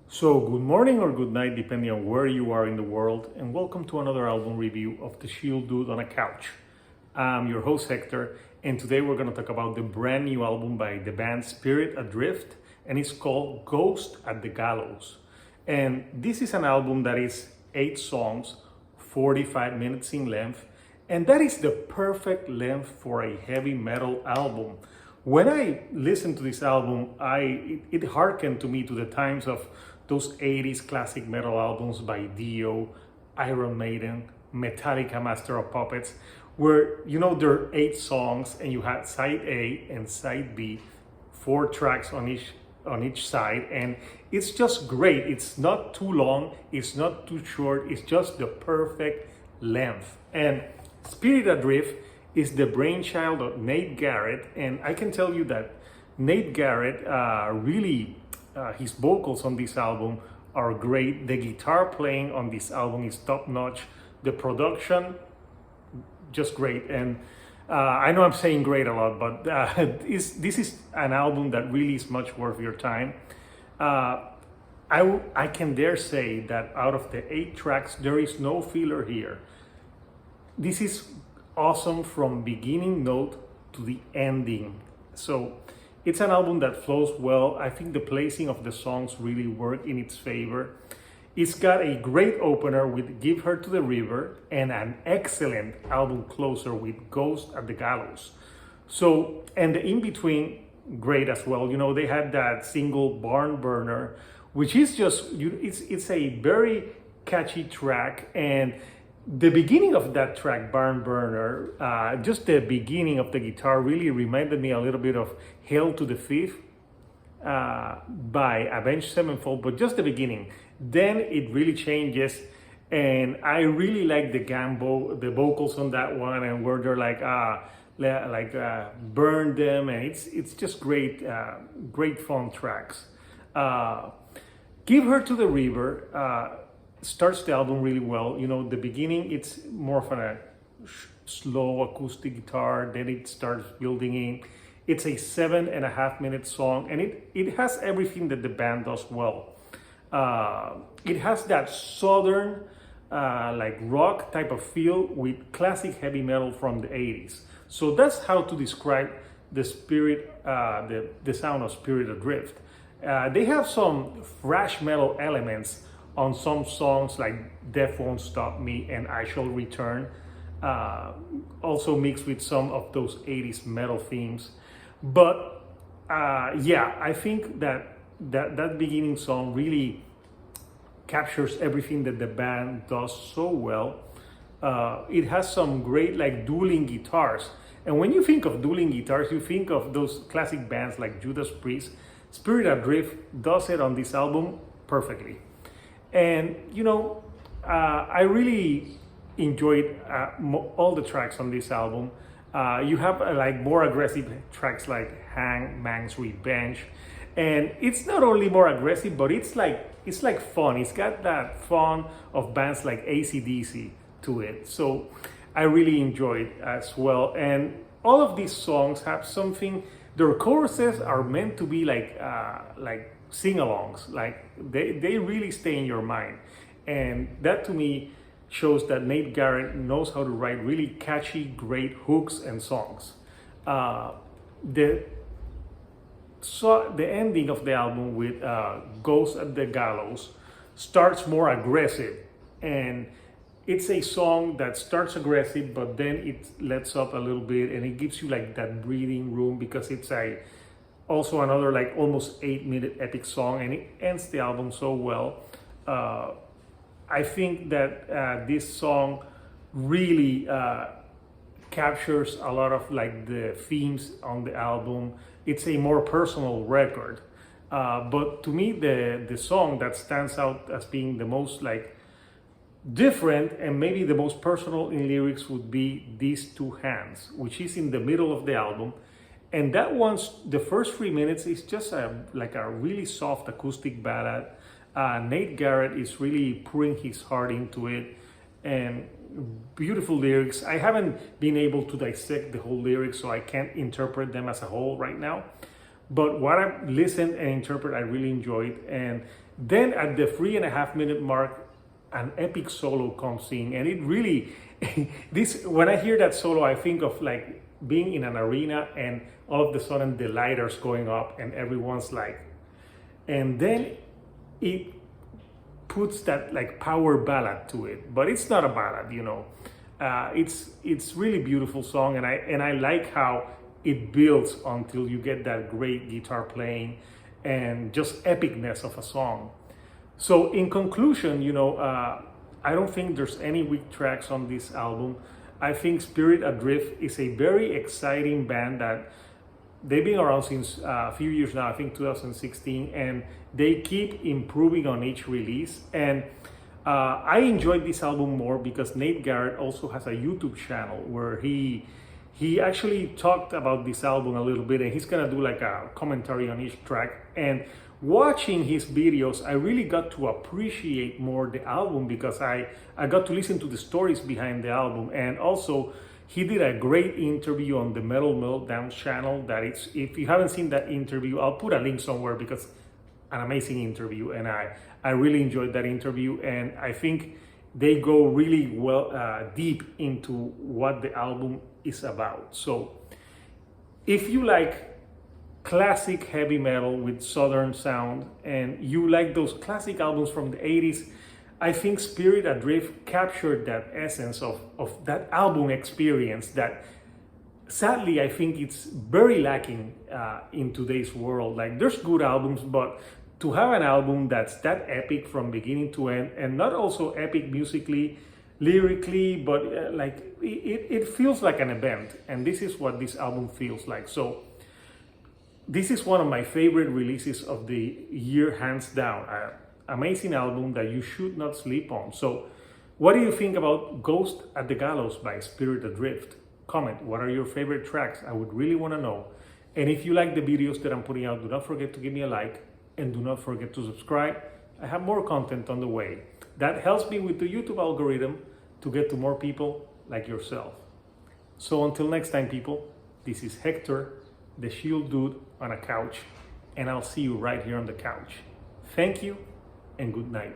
So, good morning or good night, depending on where you are in the world, and welcome to another album review of The Shield Dude on a Couch. I'm your host, Hector, and today we're going to talk about the brand new album by the band Spirit Adrift, and it's called Ghost at the Gallows. And this is an album that is 8 songs, 45 minutes in length, and that is the perfect length for a heavy metal album. When I listened to this album, it harkened to me to the times of those 80s classic metal albums by Dio, Iron Maiden, Metallica, Master of Puppets, where there are 8 songs and you had side A and side B, 4 tracks on each side, and it's just great. It's not too long, it's not too short, it's just the perfect length. And Spirit Adrift is the brainchild of Nate Garrett, and I can tell you that Nate Garrett his vocals on this album are great. The guitar playing on this album is top notch. The production, just great. And I know I'm saying great a lot, but this is an album that really is much worth your time. I can dare say that out of the 8 tracks, there is no filler here. This is awesome from beginning note to the ending. So it's an album that flows well. I think the placing of the songs really work in its favor. It's got a great opener with Give Her to the River and an excellent album closer with Ghost at the Gallows. So, and the in-between, great as well. They had that single Barn Burner, which is just, it's a very catchy track. And the beginning of that track, Barn Burner, just the beginning of the guitar really reminded me a little bit of Hail to the Thief by Avenged Sevenfold, but just the beginning. Then it really changes, and I really like the vocals on that one, and where they're like burn them, and it's just great, great fun tracks. Give Her to the River starts the album really well. The beginning, it's more of a slow acoustic guitar, then it starts building in. It's a 7.5 minute song, and it has everything that the band does well. It has that southern like rock type of feel with classic heavy metal from the 80s. So that's how to describe the sound of Spirit Adrift. They have some thrash metal elements on some songs like Death Won't Stop Me and I Shall Return, also mixed with some of those 80s metal themes. But I think that beginning song really captures everything that the band does so well. It has some great like dueling guitars. And when you think of dueling guitars, you think of those classic bands like Judas Priest. Spirit Adrift does it on this album perfectly. And I really enjoyed all the tracks on this album. You have like more aggressive tracks like Hang Man's Revenge, and it's not only more aggressive, but it's like fun. It's got that fun of bands like AC/DC to it. So I really enjoyed as well. And all of these songs have something. Their choruses are meant to be like sing-alongs, like they really stay in your mind, and that to me shows that Nate Garrett knows how to write really catchy, great hooks and songs. The ending of the album with Ghost at the Gallows starts more aggressive, and it's a song that starts aggressive, but then it lets up a little bit, and it gives you like that breathing room, because it's also another like almost 8-minute epic song, and it ends the album so well. I think that this song really captures a lot of like the themes on the album. It's a more personal record, but to me the song that stands out as being the most like different and maybe the most personal in lyrics would be These Two Hands, which is in the middle of the album. And that one's, the first 3 minutes is just like a really soft acoustic ballad. Nate Garrett is really pouring his heart into it, and beautiful lyrics. I haven't been able to dissect the whole lyrics, so I can't interpret them as a whole right now. But what I've listened and interpreted, I really enjoyed. And Then at the 3.5 minute mark, an epic solo comes in, and it really, when I hear that solo, I think of like being in an arena and all of a sudden the lighters going up and everyone's like, and then it puts that like power ballad to it, but it's not a ballad, you know. It's really beautiful song, and I like how it builds until you get that great guitar playing and just epicness of a song. So in conclusion, you know, I don't think there's any weak tracks on this album. I think Spirit Adrift is a very exciting band that they've been around since a few years now, I think 2016, and they keep improving on each release. And I enjoyed this album more because Nate Garrett also has a YouTube channel where he actually talked about this album a little bit, and he's gonna do like a commentary on each track. And watching his videos, I really got to appreciate more the album because I got to listen to the stories behind the album. And also he did a great interview on the Metal Meltdown channel that if you haven't seen that interview, I'll put a link somewhere because an amazing interview, and I really enjoyed that interview. And I think they go really well deep into what the album is about. So if you like classic heavy metal with southern sound and you like those classic albums from the 80s, I think Spirit Adrift captured that essence of that album experience that sadly I think it's very lacking in today's world. Like there's good albums, but to have an album that's that epic from beginning to end, and not also epic musically, lyrically, but like it feels like an event, and this is what this album feels like. So this is one of my favorite releases of the year, hands down. Amazing album that you should not sleep on. So what do you think about Ghost at the Gallows by Spirit Adrift? Comment, what are your favorite tracks? I would really want to know. And if you like the videos that I'm putting out, do not forget to give me a like, and do not forget to subscribe. I have more content on the way. That helps me with the YouTube algorithm to get to more people like yourself. So until next time, people, this is Hector, the Shield Dude on a couch, and I'll see you right here on the couch. Thank you and good night.